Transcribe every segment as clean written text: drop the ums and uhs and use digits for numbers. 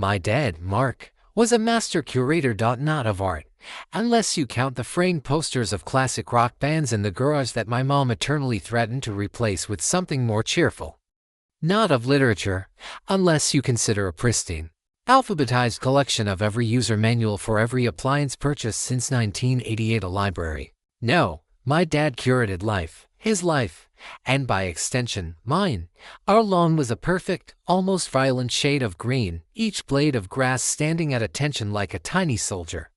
My dad, Mark, was a master curator. Not of art, unless you count the framed posters of classic rock bands in the garage that my mom eternally threatened to replace with something more cheerful. Not of literature, unless you consider a pristine, alphabetized collection of every user manual for every appliance purchased since 1988 a library. No, my dad curated life, his life, and by extension, mine. Our lawn was a perfect, almost violent shade of green, each blade of grass standing at attention like a tiny soldier.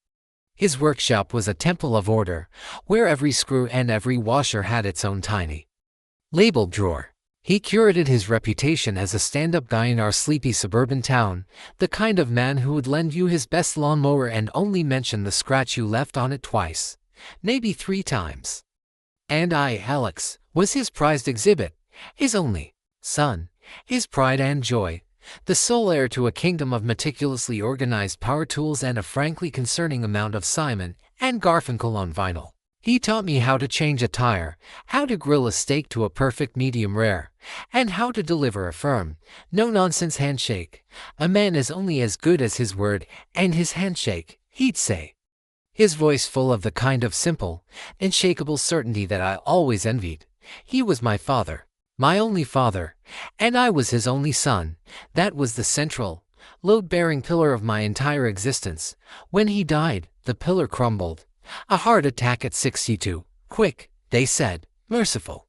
His workshop was a temple of order, where every screw and every washer had its own tiny labeled drawer. He curated his reputation as a stand-up guy in our sleepy suburban town, the kind of man who would lend you his best lawnmower and only mention the scratch you left on it twice, maybe 3 times. And I, Alex, was his prized exhibit, his only son, his pride and joy, the sole heir to a kingdom of meticulously organized power tools and a frankly concerning amount of Simon and Garfunkel on vinyl. He taught me how to change a tire, how to grill a steak to a perfect medium rare, and how to deliver a firm, no-nonsense handshake. A man is only as good as his word and his handshake, he'd say. His voice full of the kind of simple, unshakable certainty that I always envied. He was my father, my only father, and I was his only son. That was the central, load-bearing pillar of my entire existence. When he died, the pillar crumbled. A heart attack at 62. Quick, they said. Merciful.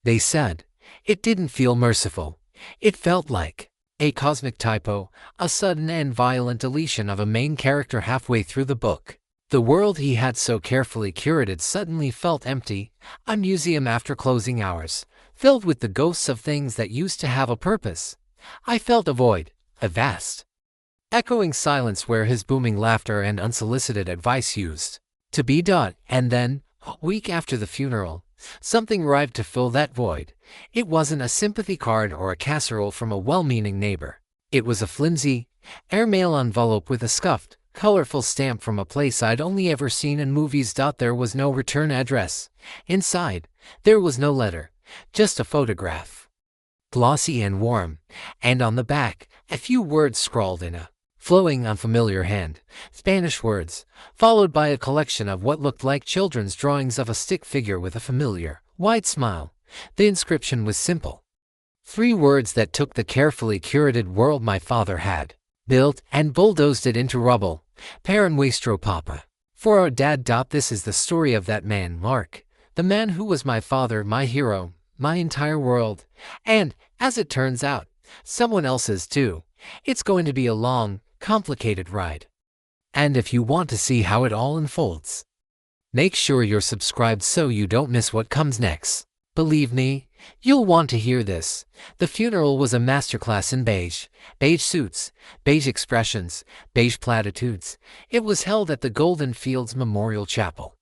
They said. It didn't feel merciful. It felt like a cosmic typo, a sudden and violent deletion of a main character halfway through the book. The world he had so carefully curated suddenly felt empty, a museum after closing hours, filled with the ghosts of things that used to have a purpose. I felt a void, a vast, echoing silence where his booming laughter and unsolicited advice used to be. And then, a week after the funeral, something arrived to fill that void. It wasn't a sympathy card or a casserole from a well-meaning neighbor. It was a flimsy, airmail envelope with a scuffed, colorful stamp from a place I'd only ever seen in movies. There was no return address. Inside, there was no letter, just a photograph, glossy and warm, and on the back, a few words scrawled in a flowing, unfamiliar hand, Spanish words, followed by a collection of what looked like children's drawings of a stick figure with a familiar, wide smile. The inscription was simple. 3 words that took the carefully curated world my father had built and bulldozed it into rubble. Per nuestro papa. For our dad. This is the story of that man, Mark, the man who was my father, my hero, my entire world, and, as it turns out, someone else's too. It's going to be a long, complicated ride. And if you want to see how it all unfolds, make sure you're subscribed so you don't miss what comes next. Believe me, you'll want to hear this. The funeral was a masterclass in beige suits, beige expressions, beige platitudes. It was held at the Golden Fields Memorial Chapel.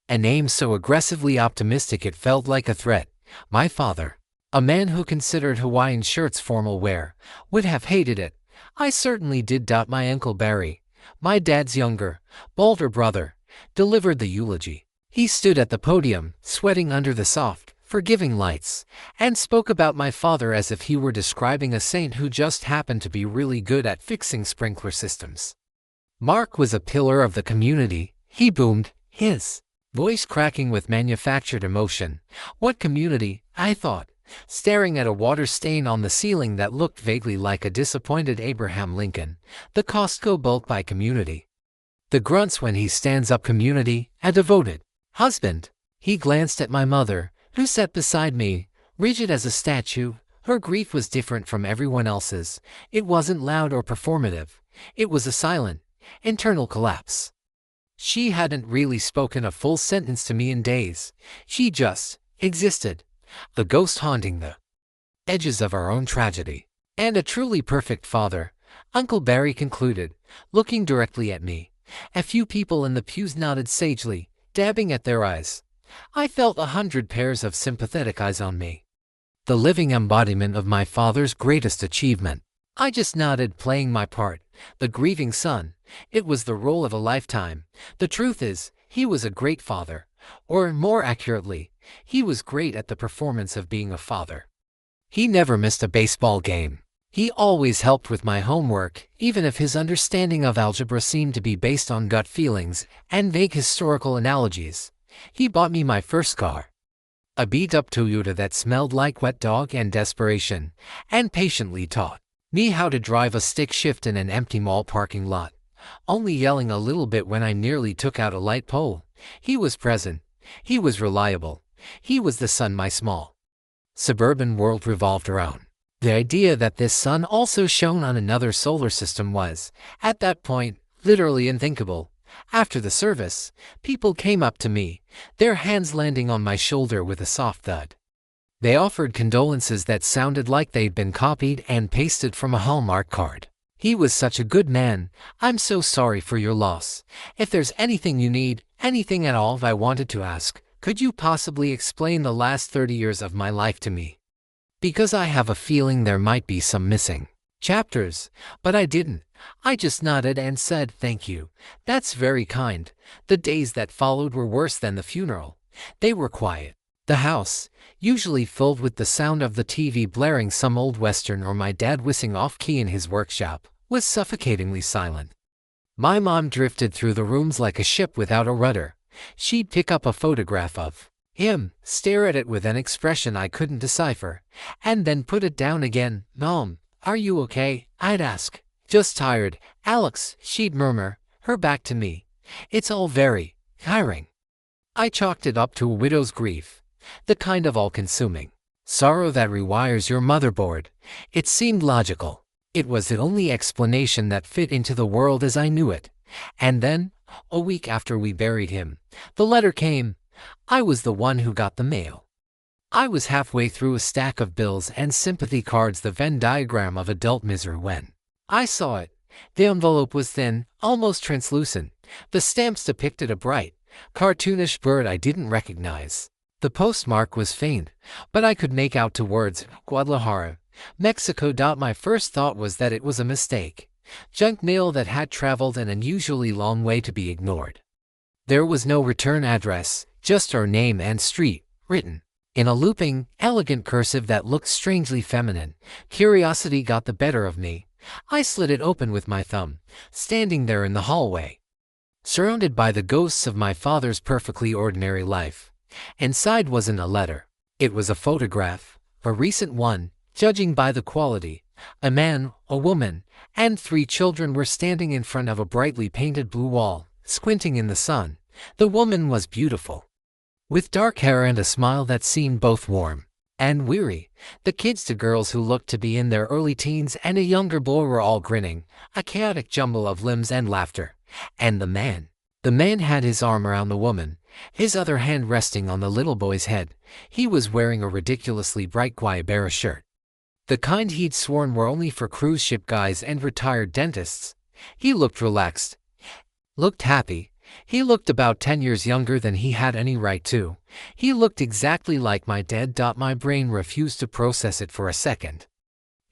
A name so aggressively optimistic it felt like a threat. My father, a man who considered Hawaiian shirts formal wear, would have hated it. I certainly did. My Uncle Barry, my dad's younger, bolder brother, delivered the eulogy. He stood at the podium, sweating under the soft, forgiving lights, and spoke about my father as if he were describing a saint who just happened to be really good at fixing sprinkler systems. Mark was a pillar of the community, he boomed, his voice cracking with manufactured emotion. What community? I thought, staring at a water stain on the ceiling that looked vaguely like a disappointed Abraham Lincoln. The Costco bulk buy community. The grunts when he stands up community. A devoted husband. He glanced at my mother, who sat beside me, rigid as a statue. Her grief was different from everyone else's. It wasn't loud or performative. It was a silent, internal collapse. She hadn't really spoken a full sentence to me in days. She just existed, a ghost haunting the edges of our own tragedy. And a truly perfect father, Uncle Barry concluded, looking directly at me. A few people in the pews nodded sagely, dabbing at their eyes. I felt 100 pairs of sympathetic eyes on me. The living embodiment of my father's greatest achievement. I just nodded, playing my part, the grieving son. It was the role of a lifetime. The truth is, he was a great father. Or, more accurately, he was great at the performance of being a father. He never missed a baseball game. He always helped with my homework, even if his understanding of algebra seemed to be based on gut feelings and vague historical analogies. He bought me my first car, a beat-up Toyota that smelled like wet dog and desperation, and patiently taught me how to drive a stick shift in an empty mall parking lot, only yelling a little bit when I nearly took out a light pole. He was present. He was reliable. He was the sun my small suburban world revolved around. The idea that this sun also shone on another solar system was, at that point, literally unthinkable. After the service, people came up to me, their hands landing on my shoulder with a soft thud. They offered condolences that sounded like they'd been copied and pasted from a Hallmark card. He was such a good man. I'm so sorry for your loss. If there's anything you need, anything at all, I wanted to ask, could you possibly explain the last 30 years of my life to me? Because I have a feeling there might be some missing chapters, but I didn't. I just nodded and said thank you. That's very kind. The days that followed were worse than the funeral. They were quiet. The house, usually filled with the sound of the TV blaring some old western or my dad whistling off-key in his workshop, was suffocatingly silent. My mom drifted through the rooms like a ship without a rudder. She'd pick up a photograph of him, stare at it with an expression I couldn't decipher, and then put it down again. "Mom, are you okay?" I'd ask. "Just tired, Alex," she'd murmur, her back to me. "It's all very tiring." I chalked it up to a widow's grief, the kind of all-consuming sorrow that rewires your motherboard. It seemed logical. It was the only explanation that fit into the world as I knew it. And then, a week after we buried him, the letter came. I was the one who got the mail. I was halfway through a stack of bills and sympathy cards, the Venn diagram of adult misery, when I saw it. The envelope was thin, almost translucent. The stamps depicted a bright, cartoonish bird I didn't recognize. The postmark was faint, but I could make out two words, Guadalajara, Mexico. My first thought was that it was a mistake. Junk mail that had traveled an unusually long way to be ignored. There was no return address, just our name and street, written in a looping, elegant cursive that looked strangely feminine. Curiosity got the better of me. I slid it open with my thumb, standing there in the hallway, surrounded by the ghosts of my father's perfectly ordinary life. Inside wasn't a letter. It was a photograph, a recent one, judging by the quality. A man, a woman, and 3 children were standing in front of a brightly painted blue wall, squinting in the sun. The woman was beautiful, with dark hair and a smile that seemed both warm and weary. The kids, 2 girls who looked to be in their early teens and a younger boy, were all grinning, a chaotic jumble of limbs and laughter. And the man had his arm around the woman, his other hand resting on the little boy's head. He was wearing a ridiculously bright Guayabera shirt, the kind he'd sworn were only for cruise ship guys and retired dentists. He looked relaxed, looked happy. He looked about 10 years younger than he had any right to. He looked exactly like my dad. My brain refused to process it for a second.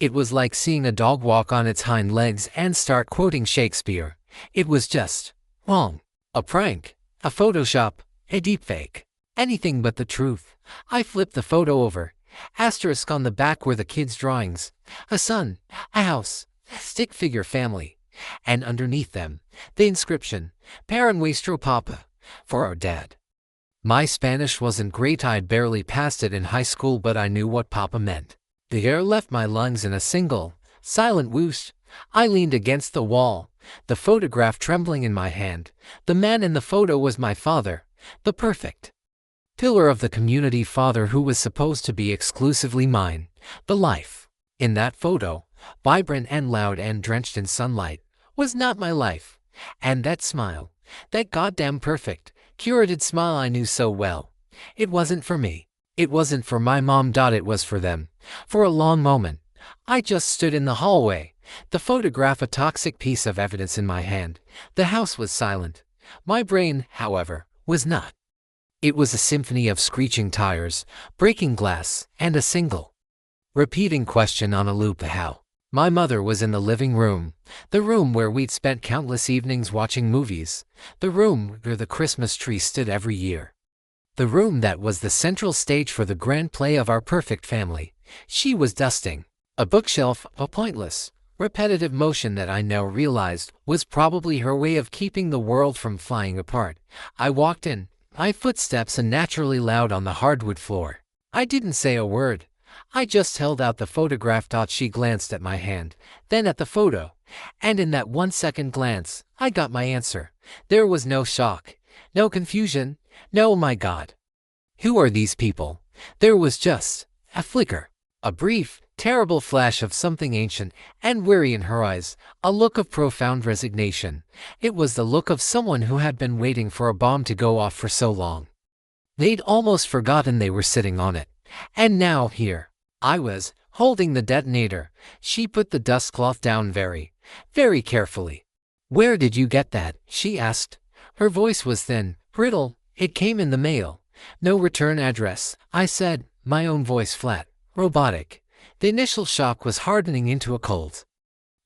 It was like seeing a dog walk on its hind legs and start quoting Shakespeare. It was just wrong. A prank, a Photoshop, a deepfake. Anything but the truth. I flipped the photo over. Asterisk on the back were the kids' drawings. A sun, a house, a stick figure family. And underneath them, the inscription, Para nuestro papa, for our dad. My Spanish wasn't great. I'd barely passed it in high school, but I knew what papa meant. The air left my lungs in a single, silent whoosh. I leaned against the wall, the photograph trembling in my hand. The man in the photo was my father, the perfect pillar of the community, father who was supposed to be exclusively mine. The life in that photo, vibrant and loud and drenched in sunlight, was not my life. And that smile, that goddamn perfect, curated smile I knew so well, it wasn't for me. It wasn't for my mom. It was for them. For a long moment, I just stood in the hallway, the photograph a toxic piece of evidence in my hand. The house was silent. My brain, however, was not. It was a symphony of screeching tires, breaking glass, and a single, repeating question on a loop. How? My mother was in the living room, the room where we'd spent countless evenings watching movies, the room where the Christmas tree stood every year, the room that was the central stage for the grand play of our perfect family. She was dusting, A bookshelf, a pointless, repetitive motion that I now realized was probably her way of keeping the world from flying apart. I walked in, my footsteps unnaturally loud on the hardwood floor. I didn't say a word. I just held out the photograph. She glanced at my hand, then at the photo, and in that 1 second glance, I got my answer. There was no shock, no confusion, no "oh my God, who are these people?" There was just a flicker, a brief, terrible flash of something ancient and weary in her eyes, a look of profound resignation. It was the look of someone who had been waiting for a bomb to go off for so long. They'd almost forgotten they were sitting on it. And now here I was, holding the detonator. She put the dust cloth down very, very carefully. "Where did you get that?" she asked. Her voice was thin, brittle. "It came in the mail. No return address," I said, my own voice flat, robotic. The initial shock was hardening into a cold,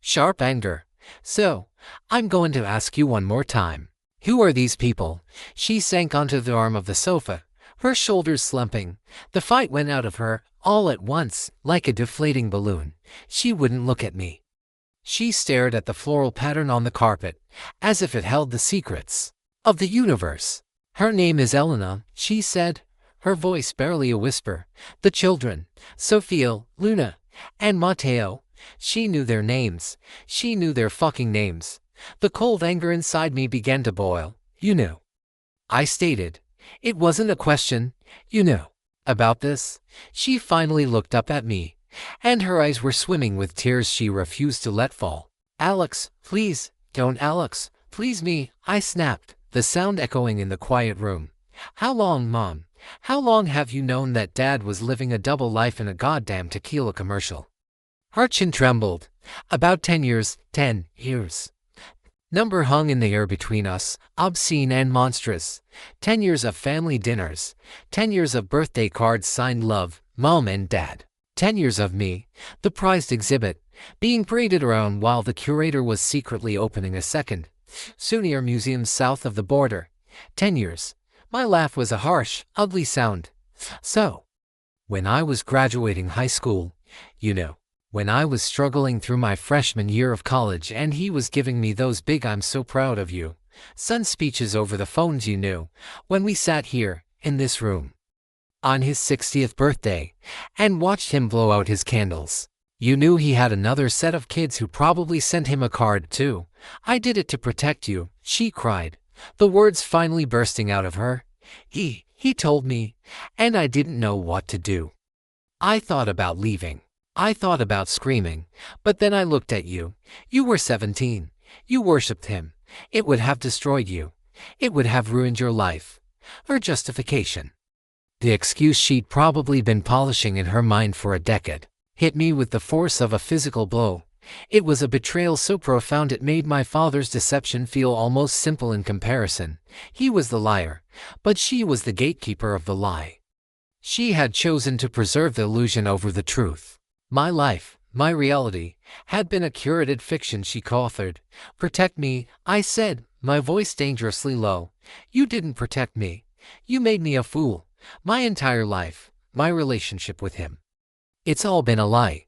sharp anger. "So, I'm going to ask you one more time. Who are these people?" She sank onto the arm of the sofa, her shoulders slumping. The fight went out of her, all at once, like a deflating balloon. She wouldn't look at me. She stared at the floral pattern on the carpet, as if it held the secrets of the universe. "Her name is Elena," she said, her voice barely a whisper. "The children, Sophia, Luna, and Matteo, she knew their names. She knew their fucking names." The cold anger inside me began to boil. "You knew," I stated. "It wasn't a question. You knew about this." She finally looked up at me, and her eyes were swimming with tears she refused to let fall. "Alex, please, don't, Alex, please me," I snapped, the sound echoing in the quiet room. "How long, Mom? How long have you known that Dad was living a double life in a goddamn tequila commercial?" Her chin trembled. "About 10 years, 10 years. Number hung in the air between us, obscene and monstrous. 10 years of family dinners. 10 years of birthday cards signed love, Mom and Dad. 10 years of me, the prized exhibit, being paraded around while the curator was secretly opening a second souvenir museum south of the border. 10 years. My laugh was a harsh, ugly sound. "So, when I was graduating high school, you know, when I was struggling through my freshman year of college and he was giving me those big 'I'm so proud of you' son speeches over the phones, you knew, when we sat here, in this room, on his 60th birthday, and watched him blow out his candles. You knew he had another set of kids who probably sent him a card too. I did it to protect you," she cried, the words finally bursting out of her. He told me, and I didn't know what to do. I thought about leaving. I thought about screaming, but then I looked at you. You were 17. You worshipped him. It would have destroyed you. It would have ruined your life." Her justification, the excuse she'd probably been polishing in her mind for a decade, hit me with the force of a physical blow. It was a betrayal so profound it made my father's deception feel almost simple in comparison. He was the liar, but she was the gatekeeper of the lie. She had chosen to preserve the illusion over the truth. My life, my reality, had been a curated fiction she co-authored. "Protect me," I said, my voice dangerously low. "You didn't protect me. You made me a fool. My entire life, my relationship with him. It's all been a lie.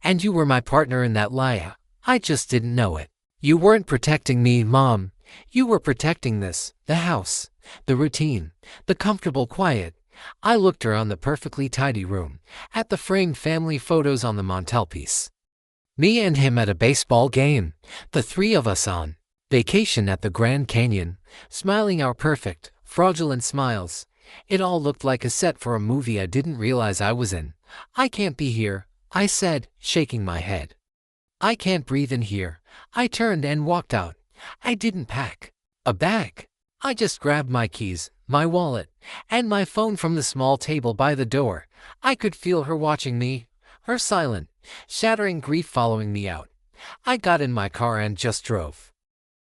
And you were my partner in that lie. I just didn't know it. You weren't protecting me, Mom. You were protecting this, the house, the routine, the comfortable quiet." I looked around the perfectly tidy room, at the framed family photos on the mantelpiece. Me and him at a baseball game, the three of us on vacation at the Grand Canyon, smiling our perfect, fraudulent smiles. It all looked like a set for a movie I didn't realize I was in. "I can't be here," I said, shaking my head. "I can't breathe in here." I turned and walked out. I didn't pack a bag. I just grabbed my keys, my wallet, and my phone from the small table by the door. I could feel her watching me, her silent, shattering grief following me out. I got in my car and just drove.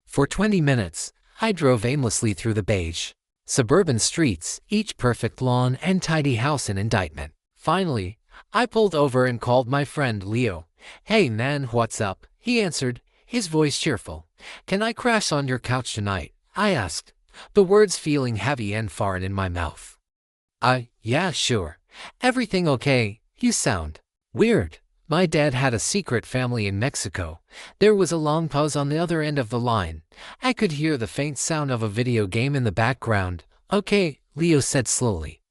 For 20 minutes, I drove aimlessly through the beige suburban streets, each perfect lawn and tidy house an indictment. Finally, I pulled over and called my friend Leo. "Hey man, what's up?" He answered, his voice cheerful. "Can I crash on your couch tonight?" I asked, the words feeling heavy and foreign in my mouth. Yeah, sure. Everything okay? You sound weird. My dad had a secret family in Mexico. There was a long pause on the other end of the line. I could hear the faint sound of a video game in the background. Okay, Leo said slowly.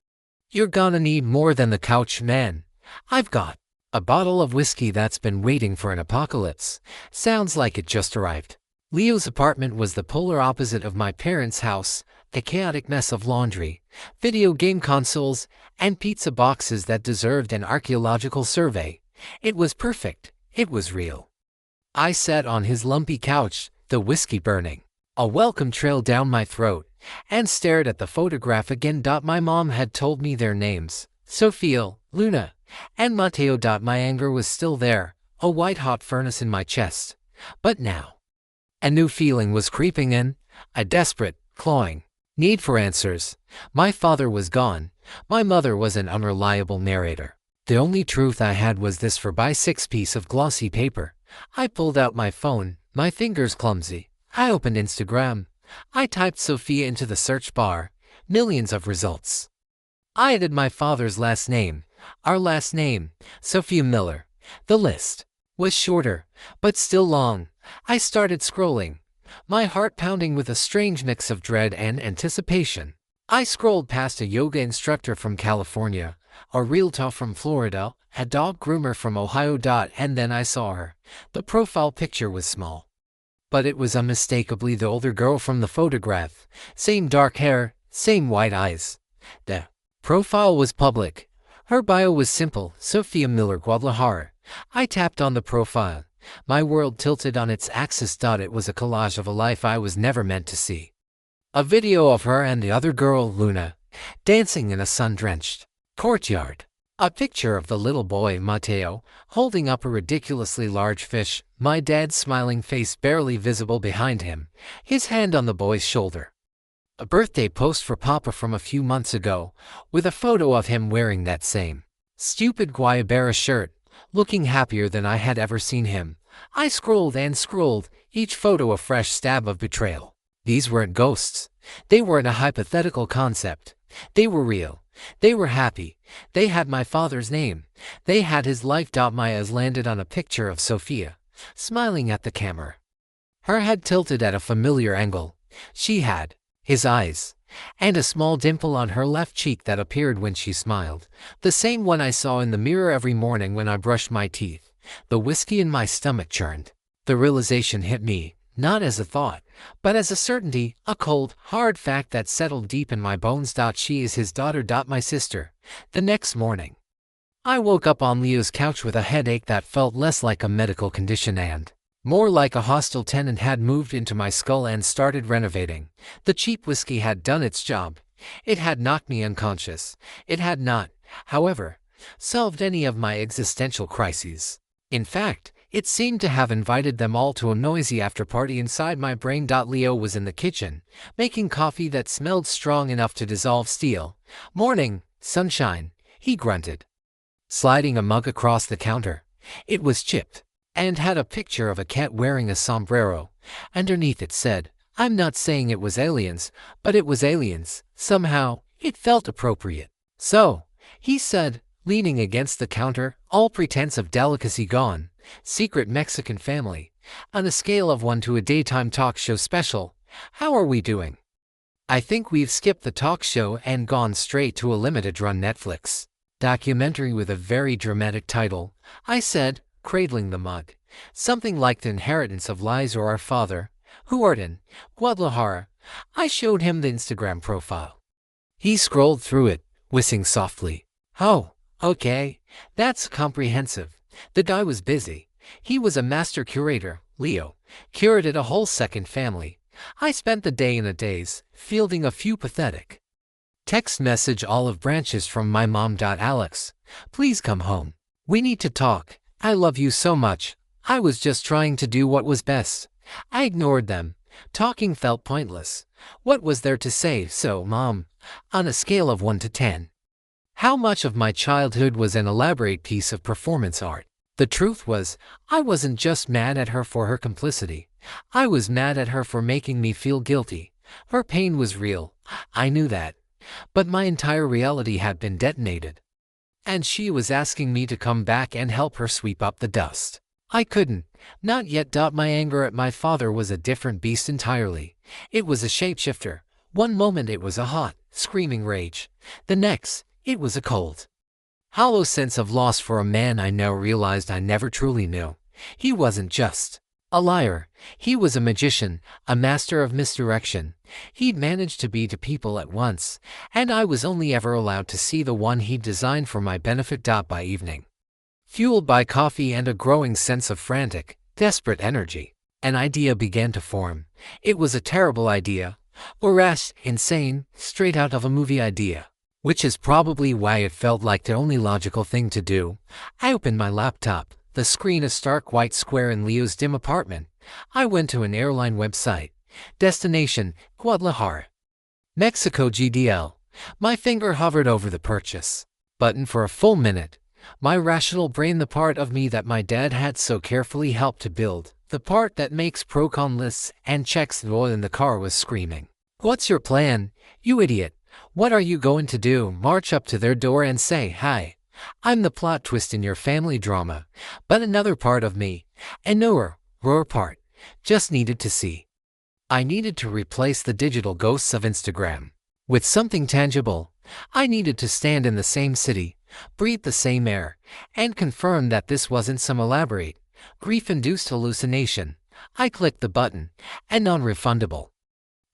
You're gonna need more than the couch, man. I've got a bottle of whiskey that's been waiting for an apocalypse. Sounds like it just arrived. Leo's apartment was the polar opposite of my parents' house, a chaotic mess of laundry, video game consoles, and pizza boxes that deserved an archaeological survey. It was perfect. It was real. I sat on his lumpy couch, the whiskey burning, a welcome trail down my throat, and stared at the photograph again. My mom had told me their names, Sofia, Luna, and Mateo. My anger was still there, a white-hot furnace in my chest. But now, a new feeling was creeping in, a desperate, clawing need for answers. My father was gone. My mother was an unreliable narrator. The only truth I had was this 4x6 piece of glossy paper. I pulled out my phone, my fingers clumsy. I opened Instagram. I typed Sophia into the search bar. Millions of results. I added my father's last name, our last name, Sophia Miller. The list was shorter, but still long. I started scrolling, my heart pounding with a strange mix of dread and anticipation. I scrolled past a yoga instructor from California, a realtor from Florida, a dog groomer from Ohio. And then I saw her. The profile picture was small, but it was unmistakably the older girl from the photograph. Same dark hair, same white eyes. The profile was public. Her bio was simple, Sophia Miller, Guadalajara. I tapped on the profile. My world tilted on its axis. It was a collage of a life I was never meant to see. A video of her and the other girl, Luna, dancing in a sun-drenched courtyard. A picture of the little boy, Mateo, holding up a ridiculously large fish, my dad's smiling face barely visible behind him, his hand on the boy's shoulder. A birthday post for Papa from a few months ago, with a photo of him wearing that same stupid Guayabera shirt, looking happier than I had ever seen him. I scrolled and scrolled, each photo a fresh stab of betrayal. These weren't ghosts. They weren't a hypothetical concept. They were real. They were happy. They had my father's name. They had his life. My eyes landed on a picture of Sophia, smiling at the camera. Her head tilted at a familiar angle. She had his eyes, and a small dimple on her left cheek that appeared when she smiled. The same one I saw in the mirror every morning when I brushed my teeth. The whiskey in my stomach churned. The realization hit me, not as a thought, but as a certainty, a cold, hard fact that settled deep in my bones. She is his daughter. My sister. The next morning, I woke up on Leo's couch with a headache that felt less like a medical condition and more like a hostile tenant had moved into my skull and started renovating. The cheap whiskey had done its job. It had knocked me unconscious. It had not, however, solved any of my existential crises. In fact, it seemed to have invited them all to a noisy after-party inside my brain. Leo was in the kitchen, making coffee that smelled strong enough to dissolve steel. Morning, sunshine, he grunted, sliding a mug across the counter. It was chipped, and had a picture of a cat wearing a sombrero. Underneath it said, I'm not saying it was aliens, but it was aliens. Somehow, it felt appropriate. So, he said, leaning against the counter, all pretense of delicacy gone. Secret Mexican family. On a scale of 1 to a daytime talk show special, how are we doing? I think we've skipped the talk show and gone straight to a limited-run Netflix documentary with a very dramatic title, I said, cradling the mug. Something like The Inheritance of Lies or Our Father, who art in Guadalajara. I showed him the Instagram profile. He scrolled through it, whistling softly. Oh, okay, that's comprehensive. The guy was busy. He was a master curator, Leo, curated a whole second family. I spent the day in a daze, fielding a few pathetic text message olive branches from my mom. Alex, please come home. We need to talk. I love you so much. I was just trying to do what was best. I ignored them. Talking felt pointless. What was there to say? So, Mom, on a scale of 1 to 10, how much of my childhood was an elaborate piece of performance art? The truth was, I wasn't just mad at her for her complicity. I was mad at her for making me feel guilty. Her pain was real. I knew that. But my entire reality had been detonated. and she was asking me to come back and help her sweep up the dust. I couldn't. Not yet. My anger at my father was a different beast entirely. It was a shapeshifter. One moment it was a hot, screaming rage. The next, it was a cold, hollow sense of loss for a man I now realized I never truly knew. He wasn't just a liar. He was a magician, a master of misdirection. He'd managed to be two people at once, and I was only ever allowed to see the one he'd designed for my benefit. By evening, fueled by coffee and a growing sense of frantic, desperate energy, an idea began to form. It was a terrible idea, or rash, insane, straight out of a movie idea, which is probably why it felt like the only logical thing to do. I opened my laptop, the screen a stark white square in Leo's dim apartment. I went to an airline website. Destination, Guadalajara, Mexico GDL. My finger hovered over the purchase button for a full minute. My rational brain, the part of me that my dad had so carefully helped to build, the part that makes pro-con lists and checks the oil in the car, was screaming, "What's your plan, you idiot? What are you going to do? March up to their door and say, 'Hi, I'm the plot twist in your family drama'?" But another part of me, a newer, rawer part, just needed to see. I needed to replace the digital ghosts of Instagram with something tangible. I needed to stand in the same city, breathe the same air, and confirm that this wasn't some elaborate, grief-induced hallucination. I clicked the button, a non-refundable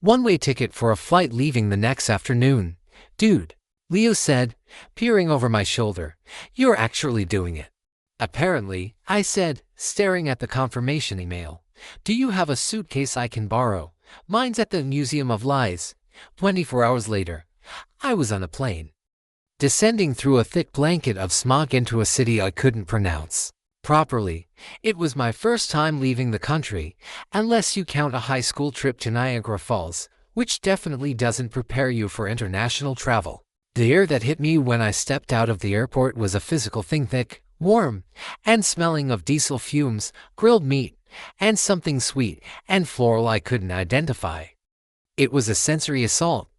one-way ticket for a flight leaving the next afternoon. "Dude," Leo said, peering over my shoulder, "you're actually doing it." "Apparently," I said, staring at the confirmation email. "Do you have a suitcase I can borrow? Mine's at the Museum of Lies." 24 hours later, I was on a plane, descending through a thick blanket of smog into a city I couldn't pronounce properly. It was my first time leaving the country, unless you count a high school trip to Niagara Falls, which definitely doesn't prepare you for international travel. The air that hit me when I stepped out of the airport was a physical thing, thick, warm, and smelling of diesel fumes, grilled meat, and something sweet and floral I couldn't identify. It was a sensory assault.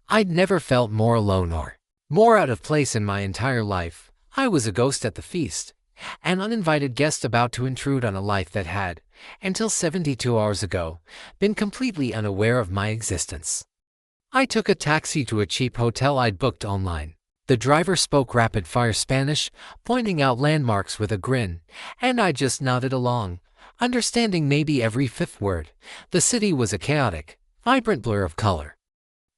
I'd never felt more alone or more out of place in my entire life. I was a ghost at the feast, an uninvited guest about to intrude on a life that had, until 72 hours ago, been completely unaware of my existence. I took a taxi to a cheap hotel I'd booked online. The driver spoke rapid-fire Spanish, pointing out landmarks with a grin, and I just nodded along, understanding maybe every fifth word. The city was a chaotic, vibrant blur of color.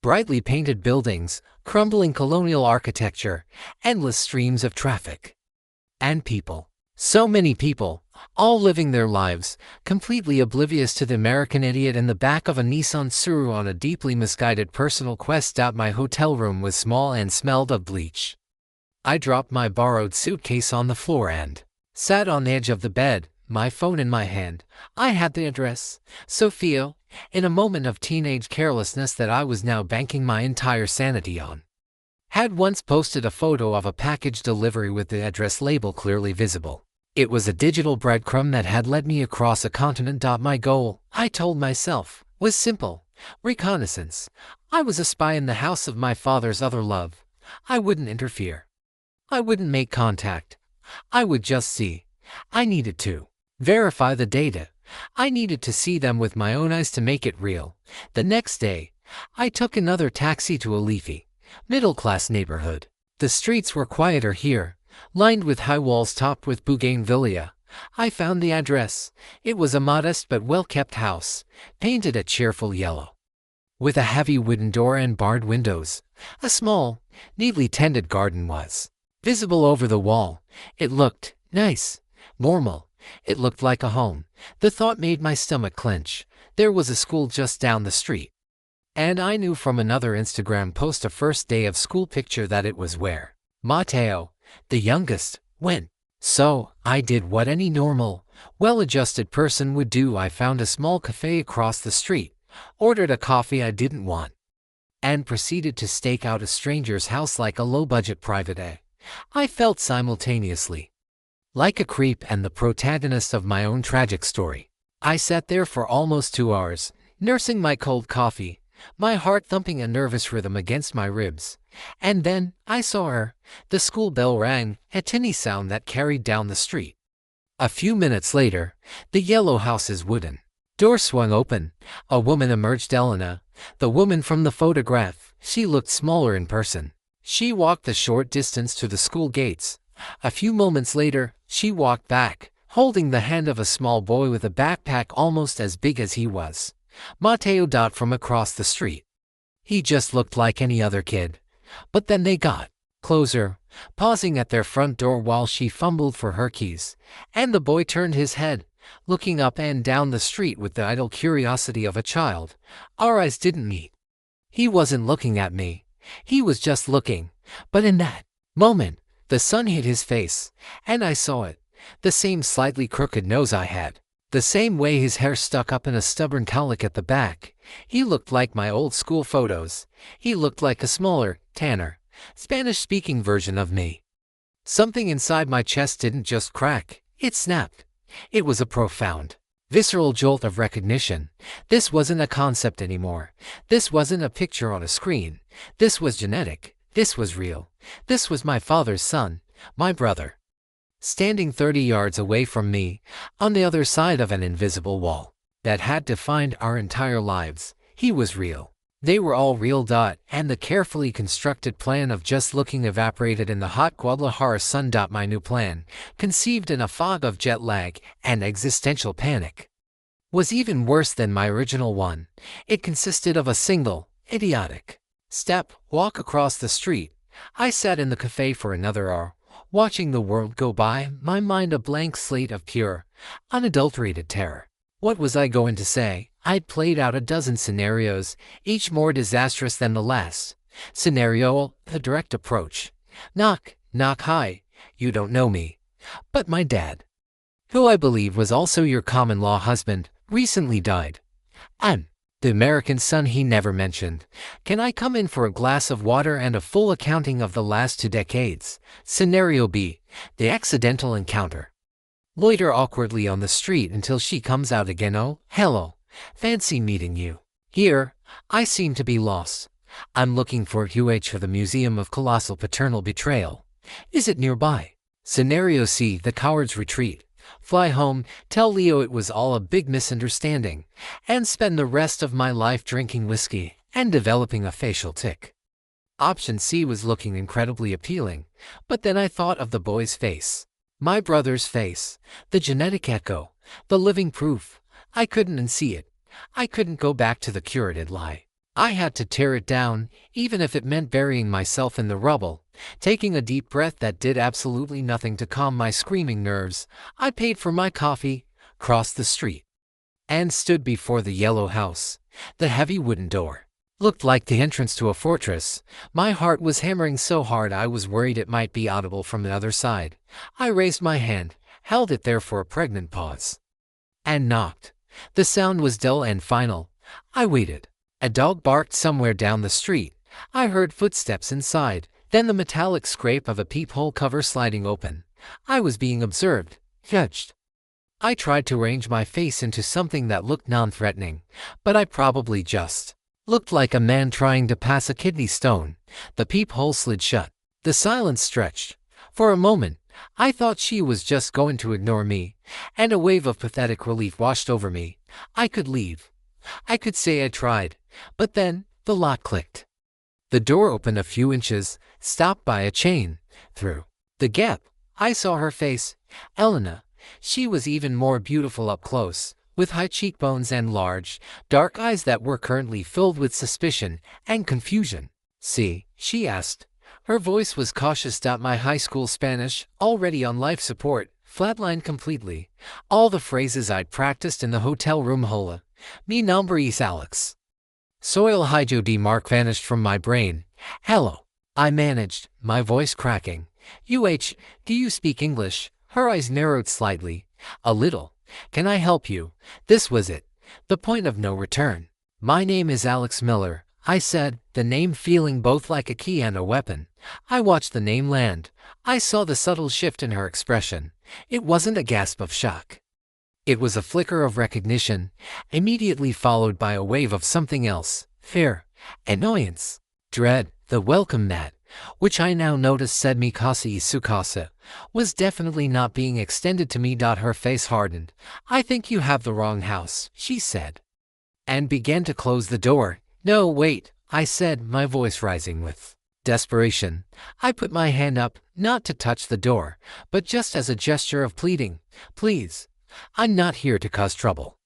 Brightly painted buildings, crumbling colonial architecture, endless streams of traffic. And people. So many people, all living their lives, completely oblivious to the American idiot in the back of a Nissan Suru on a deeply misguided personal quest. My hotel room was small and smelled of bleach. I dropped my borrowed suitcase on the floor and sat on the edge of the bed, my phone in my hand. I had the address, Sophia, in a moment of teenage carelessness that I was now banking my entire sanity on. Had once posted a photo of a package delivery with the address label clearly visible. It was a digital breadcrumb that had led me across a continent. My goal, I told myself, was simple: reconnaissance. I was a spy in the house of my father's other love. I wouldn't interfere. I wouldn't make contact. I would just see. I needed to verify the data. I needed to see them with my own eyes to make it real. The next day, I took another taxi to a leafy, middle-class neighborhood. The streets were quieter here, lined with high walls topped with bougainvillea. I found the address. It was a modest but well-kept house, painted a cheerful yellow, with a heavy wooden door and barred windows. A small, neatly tended garden was visible over the wall. It looked nice, normal. It looked like a home. The thought made my stomach clench. There was a school just down the street, and I knew from another Instagram post, a first day of school picture, that it was where Mateo, the youngest, went. So I did what any normal, well-adjusted person would do. I found a small cafe across the street, ordered a coffee I didn't want, and proceeded to stake out a stranger's house like a low-budget private eye. I felt simultaneously like a creep and the protagonist of my own tragic story. I sat there for almost 2 hours, nursing my cold coffee, my heart thumping a nervous rhythm against my ribs. And then, I saw her. The school bell rang, a tinny sound that carried down the street. A few minutes later, the yellow house's wooden door swung open. A woman emerged. Elena, the woman from the photograph. She looked smaller in person. She walked the short distance to the school gates. A few moments later, she walked back, holding the hand of a small boy with a backpack almost as big as he was. Mateo. From across the street. He just looked like any other kid. But then they got closer, pausing at their front door while she fumbled for her keys, and the boy turned his head, looking up and down the street with the idle curiosity of a child. Our eyes didn't meet. He wasn't looking at me. He was just looking. But in that moment, the sun hit his face, and I saw it. The same slightly crooked nose I had. The same way his hair stuck up in a stubborn cowlick at the back. He looked like my old school photos. He looked like a smaller, tanner, Spanish-speaking version of me. Something inside my chest didn't just crack, it snapped. It was a profound, visceral jolt of recognition. This wasn't a concept anymore. This wasn't a picture on a screen. This was genetic. This was real. This was my father's son, my brother. Standing 30 yards away from me, on the other side of an invisible wall that had defined our entire lives, he was real. They were all real. And the carefully constructed plan of just looking evaporated in the hot Guadalajara sun. My new plan, conceived in a fog of jet lag and existential panic, was even worse than my original one. It consisted of a single, idiotic step, walk across the street. I sat in the cafe for another hour, watching the world go by, my mind a blank slate of pure, unadulterated terror. What was I going to say? I'd played out a dozen scenarios, each more disastrous than the last. Scenario: the direct approach. Knock, knock. Hi, you don't know me, but my dad, who I believe was also your common-law husband, recently died. I'm the American son he never mentioned. Can I come in for a glass of water and a full accounting of the last 2 decades? Scenario B: the accidental encounter. Loiter awkwardly on the street until she comes out again. Oh, hello. Fancy meeting you. Here, I seem to be lost. I'm looking for the Museum of Colossal Paternal Betrayal. Is it nearby? Scenario C: the coward's retreat. Fly home, tell Leo it was all a big misunderstanding, and spend the rest of my life drinking whiskey and developing a facial tic. Option C was looking incredibly appealing, but then I thought of the boy's face. My brother's face, the genetic echo, the living proof. I couldn't unsee it. I couldn't go back to the curated lie. I had to tear it down, even if it meant burying myself in the rubble. Taking a deep breath that did absolutely nothing to calm my screaming nerves, I paid for my coffee, crossed the street, and stood before the yellow house. The heavy wooden door looked like the entrance to a fortress. My heart was hammering so hard I was worried it might be audible from the other side. I raised my hand, held it there for a pregnant pause, and knocked. The sound was dull and final. I waited. A dog barked somewhere down the street. I heard footsteps inside, then the metallic scrape of a peephole cover sliding open. I was being observed, judged. I tried to arrange my face into something that looked non-threatening, but I probably just looked like a man trying to pass a kidney stone. The peephole slid shut. The silence stretched. For a moment, I thought she was just going to ignore me, and a wave of pathetic relief washed over me. I could leave. I could say I tried, but then the lock clicked. The door opened a few inches, stopped by a chain. Through the gap, I saw her face, Elena. She was even more beautiful up close, with high cheekbones and large, dark eyes that were currently filled with suspicion and confusion. "See?" she asked. Her voice was cautious. My high school Spanish, already on life support, flatlined completely. All the phrases I'd practiced in the hotel room. Hola, mi nombre es Alex. Soy el hijo de Mark vanished from my brain. Hello, I managed, my voice cracking. Do you speak English? Her eyes narrowed slightly. A little. Can I help you? This was it. The point of no return. My name is Alex Miller, I said, the name feeling both like a key and a weapon. I watched the name land. I saw the subtle shift in her expression. It wasn't a gasp of shock. It was a flicker of recognition, immediately followed by a wave of something else, fear, annoyance, dread. The welcome mat, which I now noticed said Mikasa Isukasa, was definitely not being extended to me. Her face hardened. "I think you have the wrong house," she said, and began to close the door. "No, wait," I said, my voice rising with desperation. I put my hand up, not to touch the door, but just as a gesture of pleading. "Please, I'm not here to cause trouble.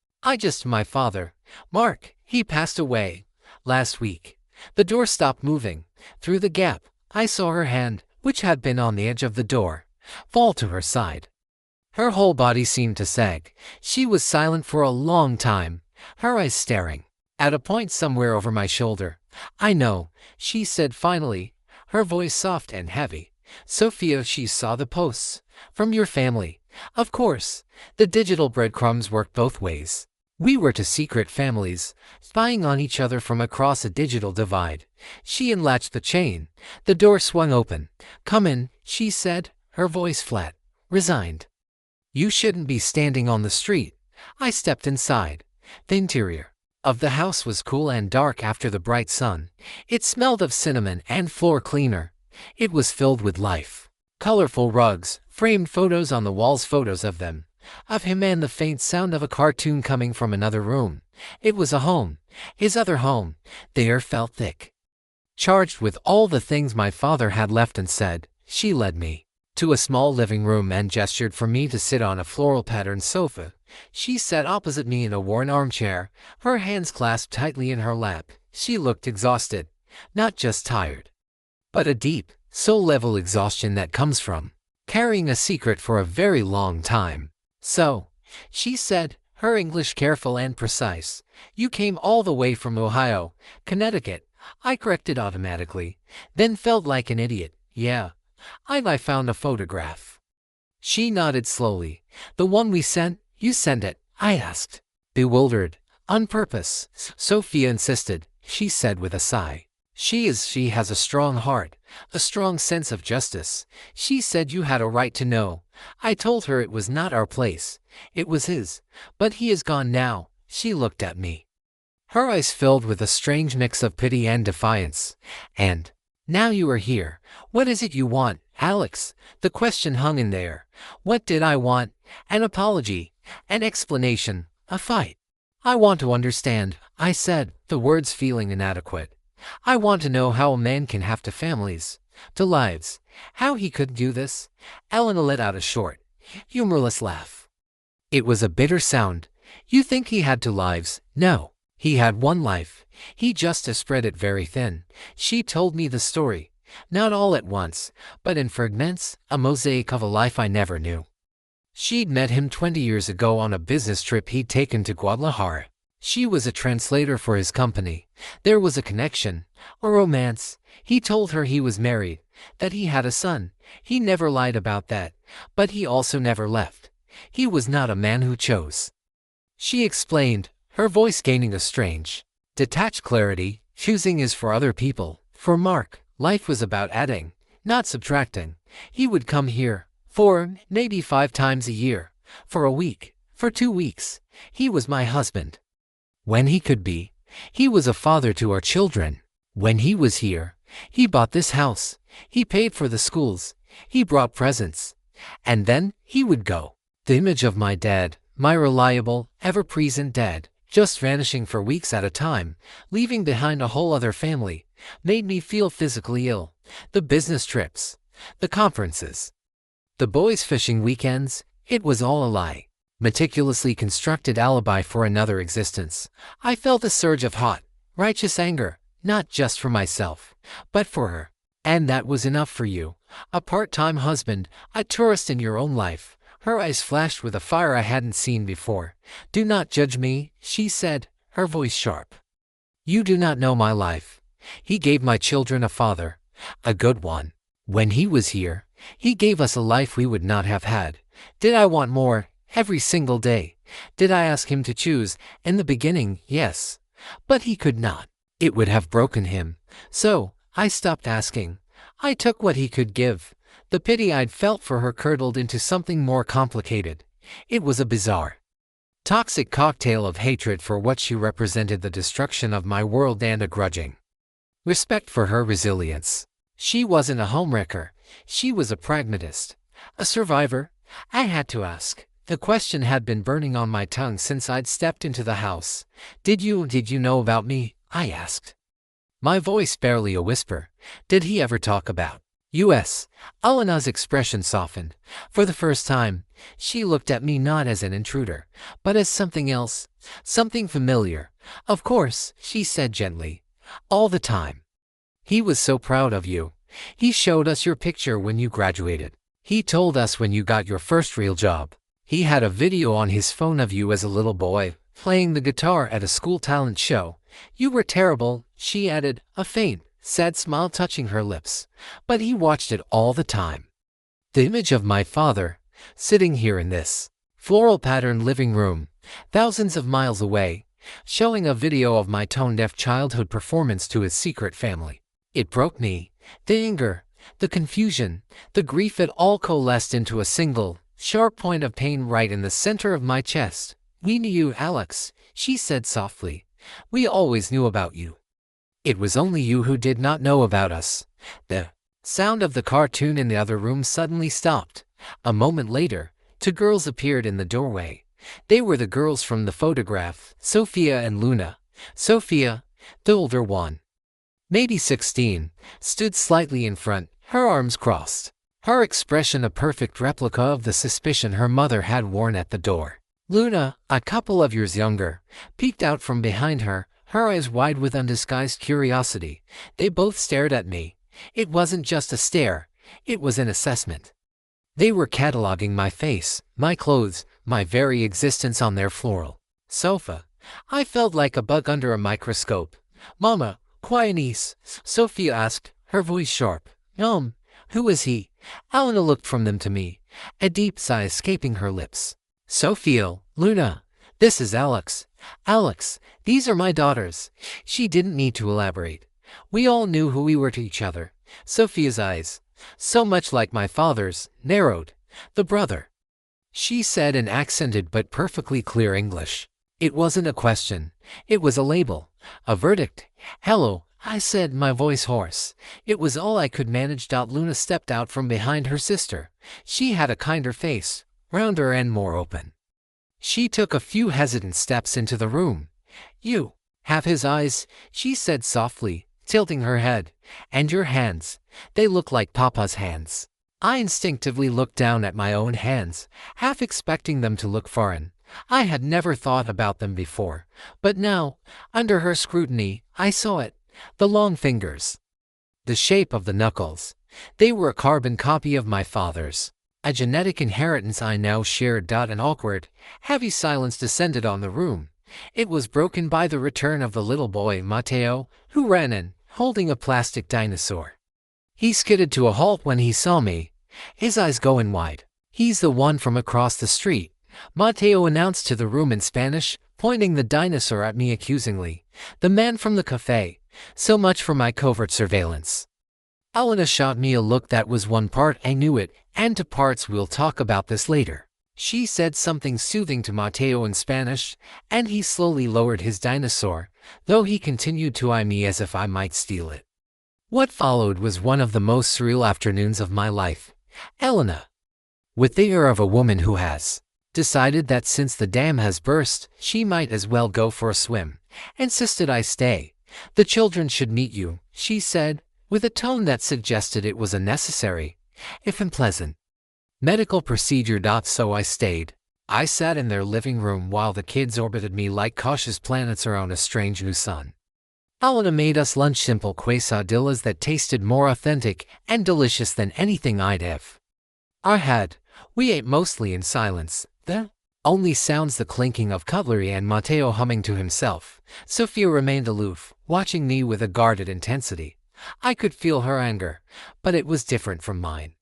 My father, Mark, he passed away last week." The door stopped moving. Through the gap, I saw her hand, which had been on the edge of the door, fall to her side. Her whole body seemed to sag. She was silent for a long time, her eyes staring at a point somewhere over my shoulder. "I know," she said finally, her voice soft and heavy. "Sophia, she saw the posts from your family. Of course, the digital breadcrumbs worked both ways. We were two secret families, spying on each other from across a digital divide." She unlatched the chain. The door swung open. "Come in," she said, her voice flat, resigned. "You shouldn't be standing on the street." I stepped inside. The interior of the house was cool and dark after the bright sun. It smelled of cinnamon and floor cleaner. It was filled with life. Colorful rugs, framed photos on the walls, photos of them, of him, and the faint sound of a cartoon coming from another room. It was a home, his other home. The air felt thick, charged with all the things my father had left and said. She led me to a small living room and gestured for me to sit on a floral-patterned sofa. She sat opposite me in a worn armchair, her hands clasped tightly in her lap. She looked exhausted, not just tired, but a deep, soul-level exhaustion that comes from carrying a secret for a very long time. "So," she said, her English careful and precise, "you came all the way from Ohio, Connecticut." I corrected automatically, then felt like an idiot. "Yeah, I found a photograph." She nodded slowly. "The one we sent? You sent it?" I asked, bewildered. "On purpose," Sophia insisted, she said with a sigh. She has a strong heart, a strong sense of justice. She said you had a right to know." I told her it was not our place, it was his, but he is gone now. She looked at me, her eyes filled with a strange mix of pity and defiance. "And now you are here. What is it you want, Alex?" The question hung in there. What did I want? An apology, an explanation, a fight? "I want to understand," I said, the words feeling inadequate. "I want to know how a man can have two families, two lives, how he could do this." Elena let out a short, humorless laugh. It was a bitter sound. "You think he had two lives? No, he had one life. He just spread it very thin." She told me the story, not all at once, but in fragments, a mosaic of a life I never knew. She'd met him 20 years ago on a business trip he'd taken to Guadalajara. She was a translator for his company. There was a connection, a romance. He told her he was married, that he had a son. He never lied about that, but he also never left. He was not a man who chose. She explained, her voice gaining a strange, detached clarity. "Choosing is for other people. For Mark, life was about adding, not subtracting. He would come here 4, maybe 5 times a year, for a week, for 2 weeks. He was my husband when he could be. He was a father to our children. When he was here, he bought this house. He paid for the schools. He brought presents. And then he would go." The image of my dad, my reliable, ever-present dad, just vanishing for weeks at a time, leaving behind a whole other family, made me feel physically ill. The business trips, the conferences, the boys' fishing weekends, it was all a lie. Meticulously constructed alibi for another existence. I felt a surge of hot, righteous anger, not just for myself, but for her. "And that was enough for you? A part-time husband, a tourist in your own life?" Her eyes flashed with a fire I hadn't seen before. "Do not judge me," she said, her voice sharp. "You do not know my life. He gave my children a father, a good one. When he was here, he gave us a life we would not have had. Did I want more? Every single day. Did I ask him to choose? In the beginning, yes. But he could not. It would have broken him. So, I stopped asking. I took what he could give." The pity I'd felt for her curdled into something more complicated. It was a bizarre Toxic cocktail of hatred for what she represented, the destruction of my world, and a grudging respect for her resilience. She wasn't a homewrecker. She was a pragmatist. A survivor? I had to ask. The question had been burning on my tongue since I'd stepped into the house. Did you know about me? I asked. My voice barely a whisper. Did he ever talk about U.S.? Elena's expression softened. For the first time, she looked at me not as an intruder, but as something else, something familiar. Of course, she said gently. All the time. He was so proud of you. He showed us your picture when you graduated. He told us when you got your first real job. He had a video on his phone of you as a little boy, playing the guitar at a school talent show. You were terrible, she added, a faint, sad smile touching her lips. But he watched it all the time. The image of my father, sitting here in this floral patterned living room, thousands of miles away, showing a video of my tone-deaf childhood performance to his secret family. It broke me. The anger, the confusion, the grief, it all coalesced into a single, sharp point of pain right in the center of my chest. We knew you, Alex, she said softly. We always knew about you. It was only you who did not know about us. The sound of the cartoon in the other room suddenly stopped. A moment later, two girls appeared in the doorway. They were the girls from the photograph, Sophia and Luna. Sophia, the older one, maybe 16, stood slightly in front, her arms crossed. Her expression a perfect replica of the suspicion her mother had worn at the door. Luna, a couple of years younger, peeked out from behind her, her eyes wide with undisguised curiosity. They both stared at me. It wasn't just a stare, it was an assessment. They were cataloging my face, my clothes, my very existence on their floral sofa. I felt like a bug under a microscope. Mama, Quienice, Sophia asked, her voice sharp. Who is he? Elena looked from them to me, a deep sigh escaping her lips. Sophia, Luna, this is Alex. Alex, these are my daughters. She didn't need to elaborate. We all knew who we were to each other. Sophia's eyes, so much like my father's, narrowed. The brother, she said in accented but perfectly clear English. It wasn't a question. It was a label, a verdict. Hello, I said, my voice hoarse. It was all I could manage. Luna stepped out from behind her sister. She had a kinder face, rounder and more open. She took a few hesitant steps into the room. You have his eyes, she said softly, tilting her head. And your hands, they look like Papa's hands. I instinctively looked down at my own hands, half expecting them to look foreign. I had never thought about them before, but now, under her scrutiny, I saw it. The long fingers, the shape of the knuckles. They were a carbon copy of my father's, a genetic inheritance I now shared. An awkward, heavy silence descended on the room. It was broken by the return of the little boy, Matteo, who ran in, holding a plastic dinosaur. He skidded to a halt when he saw me, his eyes going wide. He's the one from across the street, Matteo announced to the room in Spanish, pointing the dinosaur at me accusingly. The man from the cafe. So much for my covert surveillance. Elena shot me a look that was one part I knew it, and two parts we'll talk about this later. She said something soothing to Matteo in Spanish, and he slowly lowered his dinosaur, though he continued to eye me as if I might steal it. What followed was one of the most surreal afternoons of my life. Elena, with the air of a woman who has decided that since the dam has burst, she might as well go for a swim, insisted I stay. The children should meet you, she said, with a tone that suggested it was a necessary, if unpleasant, medical procedure. So I stayed. I sat in their living room while the kids orbited me like cautious planets around a strange new sun. Elena made us lunch, simple quesadillas that tasted more authentic and delicious than anything I'd have. We ate mostly in silence. The only sounds the clinking of cutlery and Matteo humming to himself. Sophia remained aloof, watching me with a guarded intensity. I could feel her anger, but it was different from mine.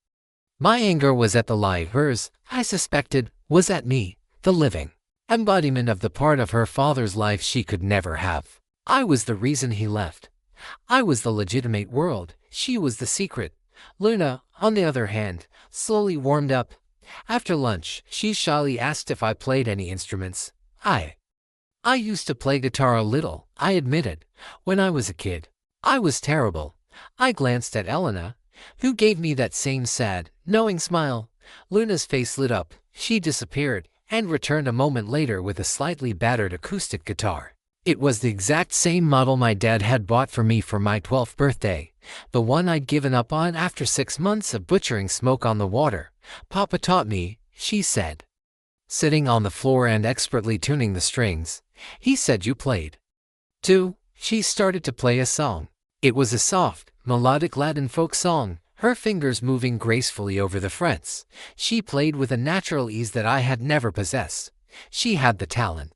My anger was at the lie. Hers, I suspected, was at me, the living embodiment of the part of her father's life she could never have. I was the reason he left. I was the legitimate world. She was the secret. Luna, on the other hand, slowly warmed up. After lunch, she shyly asked if I played any instruments. I I used to play guitar a little, I admitted. When I was a kid, I was terrible. I glanced at Elena, who gave me that same sad, knowing smile. Luna's face lit up. She disappeared and returned a moment later with a slightly battered acoustic guitar. It was the exact same model my dad had bought for me for my 12th birthday, the one I'd given up on after 6 months of butchering smoke on the water. Papa taught me, she said, sitting on the floor and expertly tuning the strings. He said you played, too. She started to play a song. It was a soft, melodic Latin folk song, her fingers moving gracefully over the frets. She played with a natural ease that I had never possessed. She had the talent.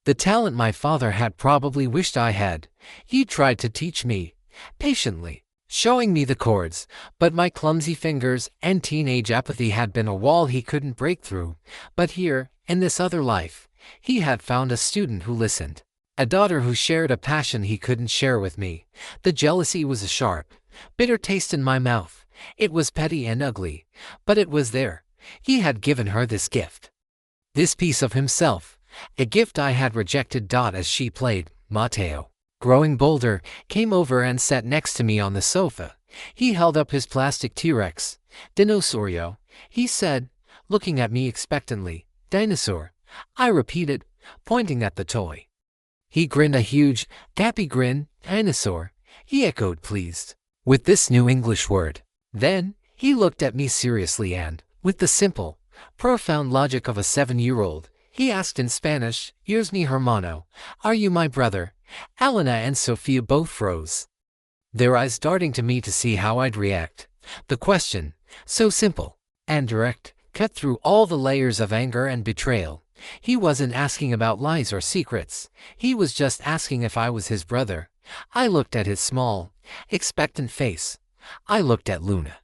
The talent my father had probably wished I had. He tried to teach me, patiently, showing me the chords, but my clumsy fingers and teenage apathy had been a wall he couldn't break through. But here, in this other life, he had found a student who listened, a daughter who shared a passion he couldn't share with me. The jealousy was a sharp, bitter taste in my mouth. It was petty and ugly, but it was there. He had given her this gift, this piece of himself, a gift I had rejected. As she played, Matteo, growing bolder, came over and sat next to me on the sofa. He held up his plastic T-Rex. "Dinosaurio," he said, looking at me expectantly. "Dinosaur," I repeated, pointing at the toy. He grinned a huge, gappy grin. "Dinosaur," he echoed, pleased with this new English word. Then, he looked at me seriously and, with the simple, profound logic of a 7-year-old, he asked in Spanish, "Eres mi hermano? Are you my brother?" Elena and Sophia both froze, their eyes darting to me to see how I'd react. The question, so simple and direct, cut through all the layers of anger and betrayal. He wasn't asking about lies or secrets. He was just asking if I was his brother. I looked at his small, expectant face. I looked at Luna,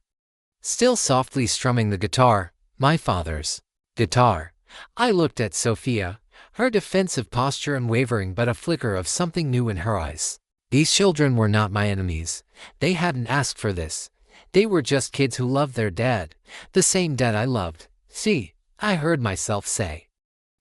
still softly strumming the guitar, my father's guitar. I looked at Sophia, her defensive posture unwavering but a flicker of something new in her eyes. These children were not my enemies. They hadn't asked for this. They were just kids who loved their dad, the same dad I loved. "See," I heard myself say,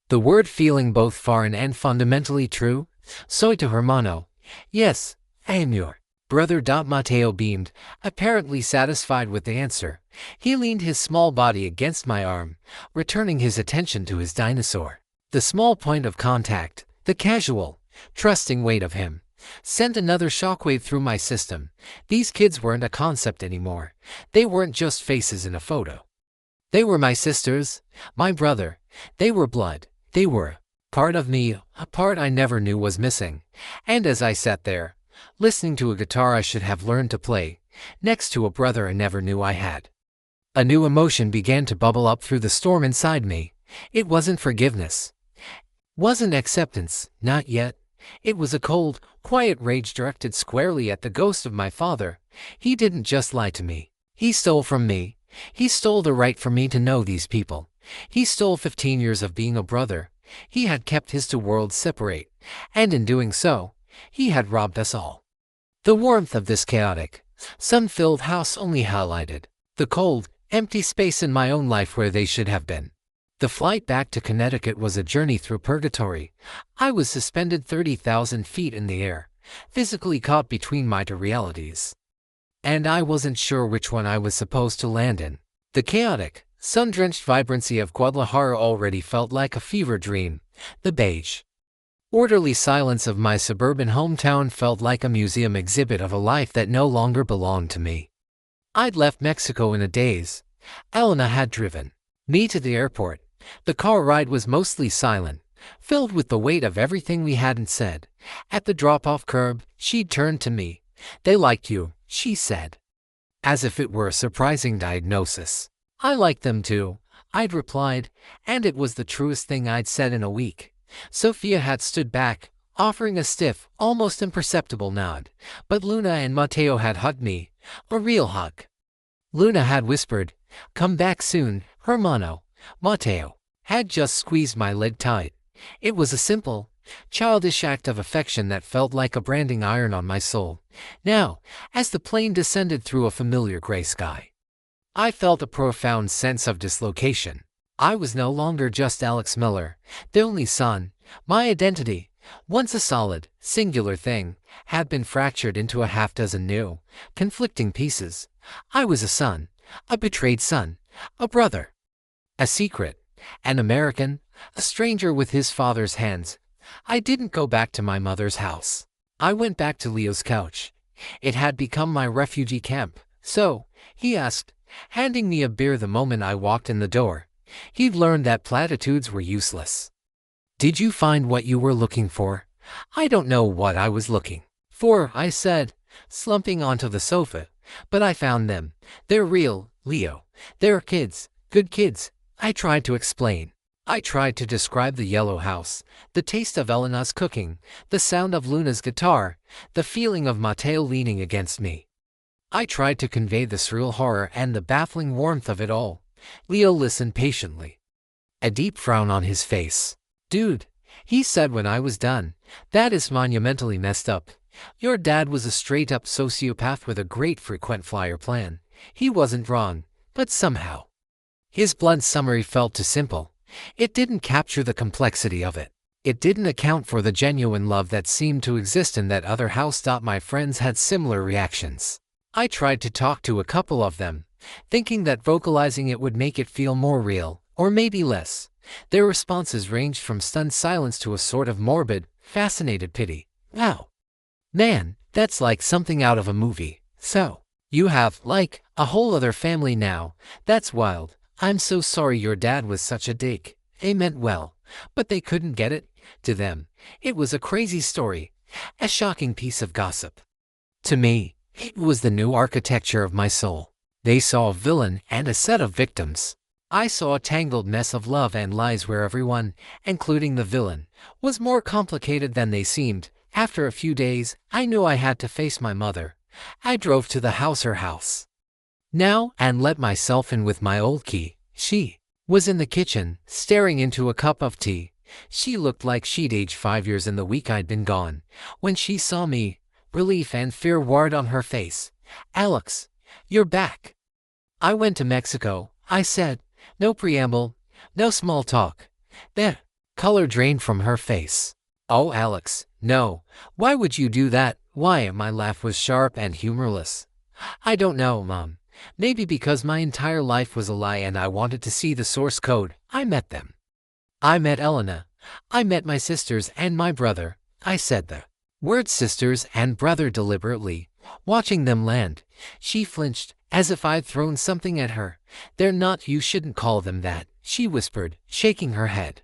the word feeling both foreign and fundamentally true. "Soy tu hermano." "Yes, I am your brother." Matteo beamed, apparently satisfied with the answer. He leaned his small body against my arm, returning his attention to his dinosaur. The small point of contact, the casual, trusting weight of him, sent another shockwave through my system. These kids weren't a concept anymore. They weren't just faces in a photo. They were my sisters, my brother. They were blood. They were part of me, a part I never knew was missing. And as I sat there, listening to a guitar I should have learned to play, next to a brother I never knew I had, a new emotion began to bubble up through the storm inside me. It wasn't forgiveness. Wasn't acceptance, not yet. It was a cold, quiet rage directed squarely at the ghost of my father. He didn't just lie to me. He stole from me. He stole the right for me to know these people. He stole 15 years of being a brother. He had kept his two worlds separate, and in doing so, he had robbed us all. The warmth of this chaotic, sun-filled house only highlighted the cold, empty space in my own life where they should have been. The flight back to Connecticut was a journey through purgatory. I was suspended 30,000 feet in the air, physically caught between my two realities. And I wasn't sure which one I was supposed to land in. The chaotic, sun-drenched vibrancy of Guadalajara already felt like a fever dream. The beige, orderly silence of my suburban hometown felt like a museum exhibit of a life that no longer belonged to me. I'd left Mexico in a daze. Elena had driven me to the airport. The car ride was mostly silent, filled with the weight of everything we hadn't said. At the drop-off curb, she turned to me. "They liked you," she said, as if it were a surprising diagnosis. "I liked them too," I'd replied, and it was the truest thing I'd said in a week. Sophia had stood back, offering a stiff, almost imperceptible nod, but Luna and Matteo had hugged me, a real hug. Luna had whispered, "Come back soon, hermano." Matteo had just squeezed my leg tight. It was a simple, childish act of affection that felt like a branding iron on my soul. Now, as the plane descended through a familiar gray sky, I felt a profound sense of dislocation. I was no longer just Alex Miller, the only son. My identity, once a solid, singular thing, had been fractured into a half-dozen new, conflicting pieces. I was a son, a betrayed son, a brother, a secret, an American, a stranger with his father's hands. I didn't go back to my mother's house. I went back to Leo's couch. It had become my refugee camp. "So," he asked, handing me a beer the moment I walked in the door. He'd learned that platitudes were useless. "Did you find what you were looking for?" "I don't know what I was looking for," I said, slumping onto the sofa. "But I found them. They're real, Leo. They're kids, good kids." I tried to explain. I tried to describe the yellow house, the taste of Elena's cooking, the sound of Luna's guitar, the feeling of Mateo leaning against me. I tried to convey the surreal horror and the baffling warmth of it all. Leo listened patiently, a deep frown on his face. "Dude," he said when I was done, "that is monumentally messed up. Your dad was a straight-up sociopath with a great frequent flyer plan. He wasn't wrong, but somehow." His blunt summary felt too simple. It didn't capture the complexity of it. It didn't account for the genuine love that seemed to exist in that other house. My friends had similar reactions. I tried to talk to a couple of them, thinking that vocalizing it would make it feel more real, or maybe less. Their responses ranged from stunned silence to a sort of morbid, fascinated pity. "Wow. Man, that's like something out of a movie. So, you have, like, a whole other family now. That's wild. I'm so sorry your dad was such a dick. They meant well, but they couldn't get it." To them, it was a crazy story, a shocking piece of gossip. To me, it was the new architecture of my soul. They saw a villain and a set of victims. I saw a tangled mess of love and lies where everyone, including the villain, was more complicated than they seemed. After a few days, I knew I had to face my mother. I drove to the house, her house now, and let myself in with my old key. She was in the kitchen, staring into a cup of tea. She looked like she'd aged 5 years in the week I'd been gone. When she saw me, relief and fear warred on her face. "Alex, you're back." "I went to Mexico," I said. No preamble, no small talk. The color drained from her face. "Oh, Alex, no. Why would you do that?" "Why?" My laugh was sharp and humorless. "I don't know, Mom. Maybe because my entire life was a lie and I wanted to see the source code. I met them. I met Elena. I met my sisters and my brother." I said the word sisters and brother deliberately, watching them land. She flinched, as if I'd thrown something at her. "They're not. You shouldn't call them that," she whispered, shaking her head.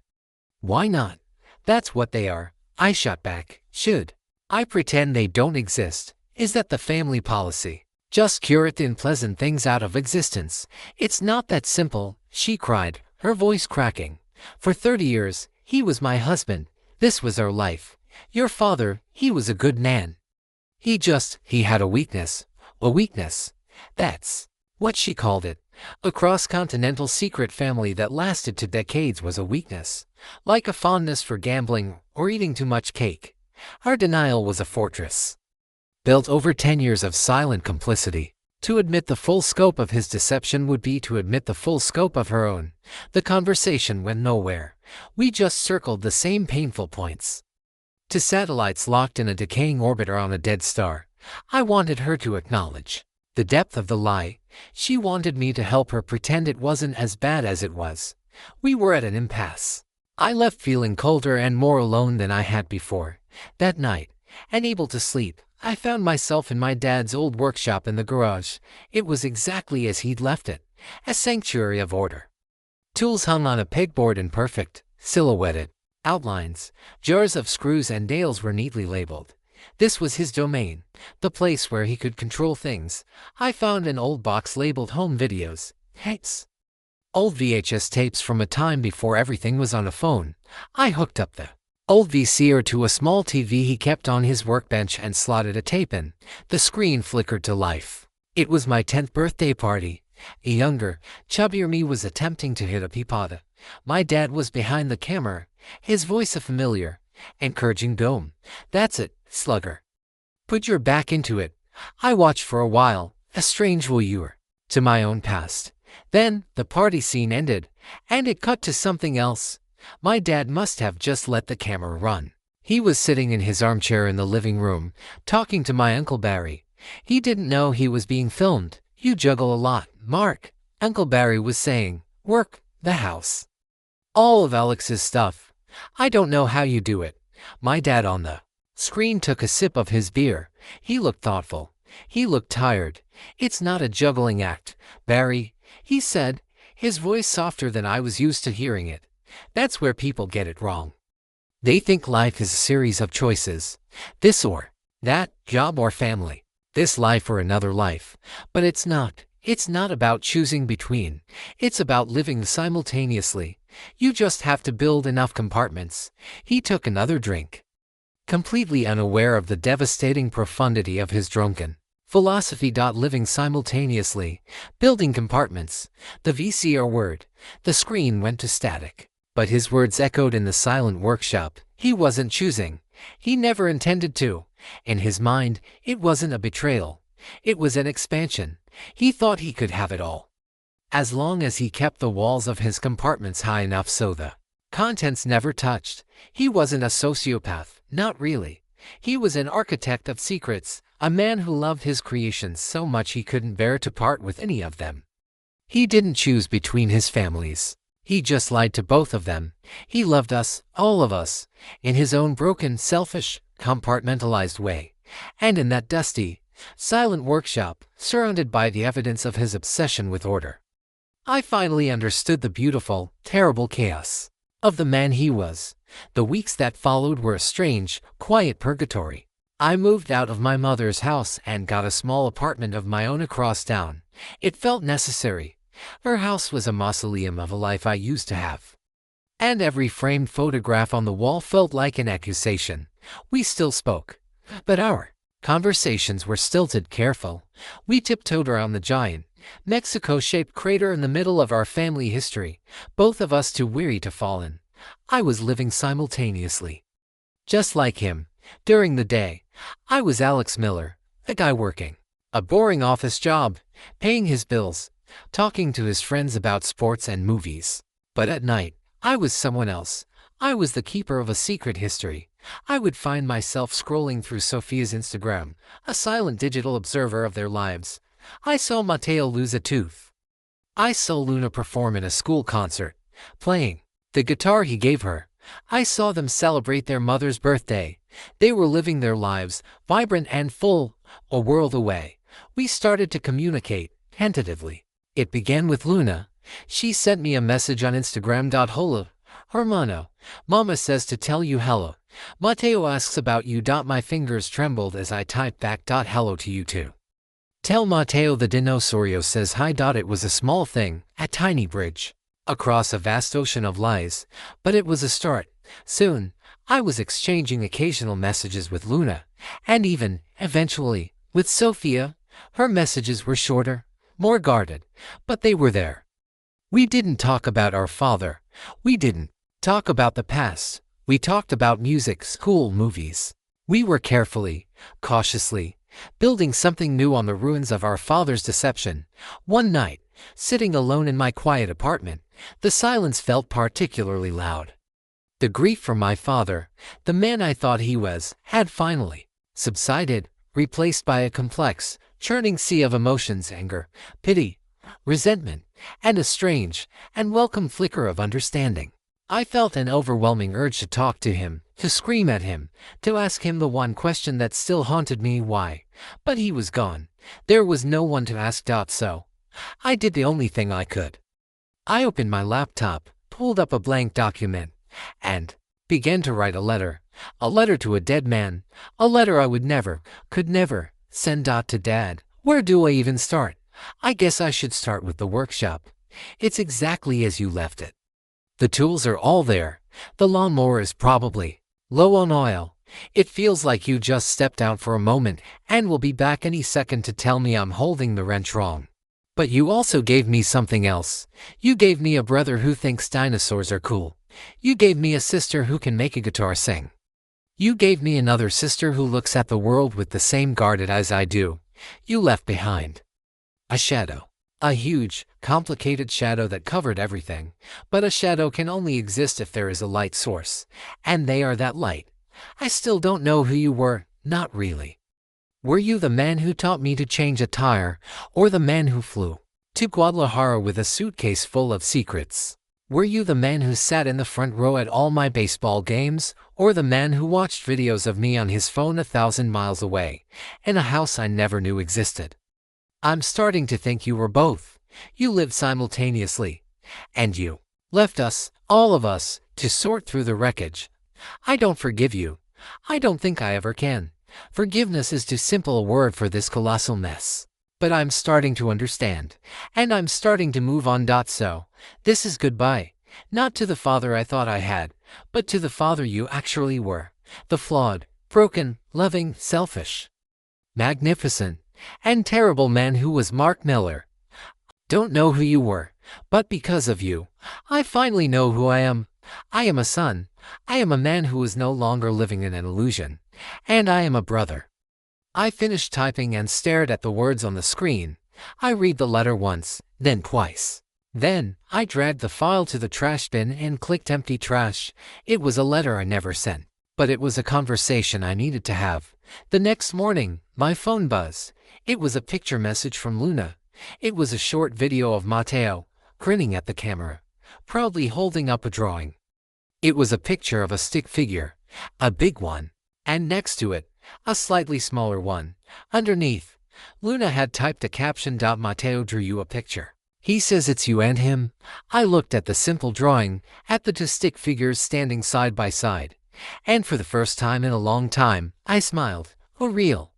"Why not? That's what they are," I shot back. "Should I pretend they don't exist? Is that the family policy? Just curate unpleasant things out of existence?" "It's not that simple," she cried, her voice cracking. "For 30 years, he was my husband. This was our life. Your father, he was a good man. He had a weakness. A weakness. That's what she called it. A cross-continental secret family that lasted 2 decades was a weakness. Like a fondness for gambling or eating too much cake. Our denial was a fortress, built over 10 years of silent complicity. To admit the full scope of his deception would be to admit the full scope of her own. The conversation went nowhere. We just circled the same painful points. To satellites locked in a decaying orbit around a dead star. I wanted her to acknowledge the depth of the lie. She wanted me to help her pretend it wasn't as bad as it was. We were at an impasse. I left feeling colder and more alone than I had before. That night, unable to sleep, I found myself in my dad's old workshop in the garage. It was exactly as he'd left it, a sanctuary of order. Tools hung on a pegboard in perfect, silhouetted outlines. Jars of screws and nails were neatly labeled. This was his domain, the place where he could control things. I found an old box labeled Home Videos. Hates. Old VHS tapes from a time before everything was on a phone. I hooked up the old VCR to a small TV he kept on his workbench and slotted a tape in. The screen flickered to life. It was my 10th birthday party. A younger, chubbier me was attempting to hit a pipata. My dad was behind the camera, his voice a familiar, encouraging dome. "That's it, slugger. Put your back into it." I watched for a while, a strange voyeur to my own past. Then, the party scene ended, And it cut to something else. My dad must have just let the camera run. He was sitting in his armchair in the living room, talking to my Uncle Barry. He didn't know he was being filmed. "You juggle a lot, Mark," Uncle Barry was saying. "Work, the house, all of Alex's stuff. I don't know how you do it." My dad on the screen took a sip of his beer. He looked thoughtful. He looked tired. "It's not a juggling act, Barry," he said, his voice softer than I was used to hearing it. "That's where people get it wrong. They think life is a series of choices. This or that, job or family. This life or another life. But it's not. It's not about choosing between. It's about living simultaneously. You just have to build enough compartments." He took another drink, completely unaware of the devastating profundity of his drunken philosophy. Living simultaneously, building compartments, the VCR word. The screen went to static, but his words echoed in the silent workshop. He wasn't choosing. He never intended to. In his mind, it wasn't a betrayal. It was an expansion. He thought he could have it all, as long as he kept the walls of his compartments high enough so the contents never touched. He wasn't a sociopath, not really. He was an architect of secrets, a man who loved his creations so much he couldn't bear to part with any of them. He didn't choose between his families. He just lied to both of them. He loved us, all of us, in his own broken, selfish, compartmentalized way. And in that dusty, silent workshop, surrounded by the evidence of his obsession with order, I finally understood the beautiful, terrible chaos of the man he was. The weeks that followed were a strange, quiet purgatory. I moved out of my mother's house and got a small apartment of my own across town. It felt necessary. Her house was a mausoleum of a life I used to have, and every framed photograph on the wall felt like an accusation. We still spoke, but our conversations were stilted, careful. We tiptoed around the giant, Mexico-shaped crater in the middle of our family history, both of us too weary to fall in. I was living simultaneously, just like him. During the day, I was Alex Miller, a guy working a boring office job, paying his bills, talking to his friends about sports and movies. But at night, I was someone else. I was the keeper of a secret history. I would find myself scrolling through Sophia's Instagram, a silent digital observer of their lives. I saw Mateo lose a tooth. I saw Luna perform in a school concert, playing the guitar he gave her. I saw them celebrate their mother's birthday. They were living their lives, vibrant and full, a world away. We started to communicate, tentatively. It began with Luna. She sent me a message on Instagram. "Hola, hermano. Mama says to tell you hello. Mateo asks about you. My fingers trembled as I typed back. Hello to you too. Tell Mateo the dinosaurio says hi. It was a small thing, a tiny bridge across a vast ocean of lies, but it was a start. Soon, I was exchanging occasional messages with Luna, and even, eventually, with Sophia. Her messages were shorter, more guarded, but they were there. We didn't talk about our father. We didn't talk about the past. We talked about music, school, movies. We were carefully, cautiously, building something new on the ruins of our father's deception. One night, sitting alone in my quiet apartment, the silence felt particularly loud. The grief for my father, the man I thought he was, had finally subsided, replaced by a complex, churning sea of emotions: anger, pity, resentment, and a strange and welcome flicker of understanding. I felt an overwhelming urge to talk to him, to scream at him, to ask him the one question that still haunted me: why? But he was gone. There was no one to ask. So I did the only thing I could. I opened my laptop, pulled up a blank document, and began to write a letter to a dead man, a letter I would never, could never, send. To Dad. Where do I even start? I guess I should start with the workshop. It's exactly as you left it. The tools are all there. The lawnmower is probably low on oil. It feels like you just stepped out for a moment and will be back any second to tell me I'm holding the wrench wrong. But you also gave me something else. You gave me a brother who thinks dinosaurs are cool. You gave me a sister who can make a guitar sing. You gave me another sister who looks at the world with the same guarded eyes I do. You left behind a shadow. A huge, complicated shadow that covered everything. But a shadow can only exist if there is a light source. And they are that light. I still don't know who you were, not really. Were you the man who taught me to change a tire, or the man who flew to Guadalajara with a suitcase full of secrets? Were you the man who sat in the front row at all my baseball games, or the man who watched videos of me on his phone 1,000 miles away, in a house I never knew existed? I'm starting to think you were both. You lived simultaneously. And you left us, all of us, to sort through the wreckage. I don't forgive you. I don't think I ever can. Forgiveness is too simple a word for this colossal mess. But I'm starting to understand. And I'm starting to move on. So, this is goodbye. Not to the father I thought I had, but to the father you actually were. The flawed, broken, loving, selfish, magnificent, and terrible man who was Mark Miller. Don't know who you were, but because of you, I finally know who I am. I am a son. I am a man who is no longer living in an illusion. And I am a brother. I finished typing and stared at the words on the screen. I read the letter once, then twice. Then, I dragged the file to the trash bin and clicked empty trash. It was a letter I never sent. But it was a conversation I needed to have. The next morning, my phone buzzed. It was a picture message from Luna. It was a short video of Mateo, grinning at the camera, proudly holding up a drawing. It was a picture of a stick figure, a big one, and next to it, a slightly smaller one. Underneath, Luna had typed a caption. Mateo drew you a picture. He says it's you and him. I looked at the simple drawing, at the two stick figures standing side by side, and for the first time in a long time, I smiled, a real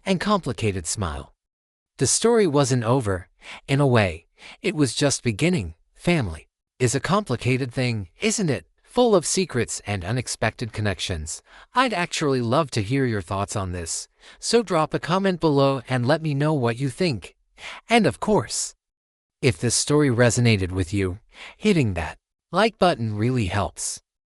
and complicated smile. The story wasn't over. In a way, it was just beginning. Family is a complicated thing, isn't it? Full of secrets and unexpected connections. I'd actually love to hear your thoughts on this, so drop a comment below and let me know what you think. And of course, if this story resonated with you, hitting that like button really helps.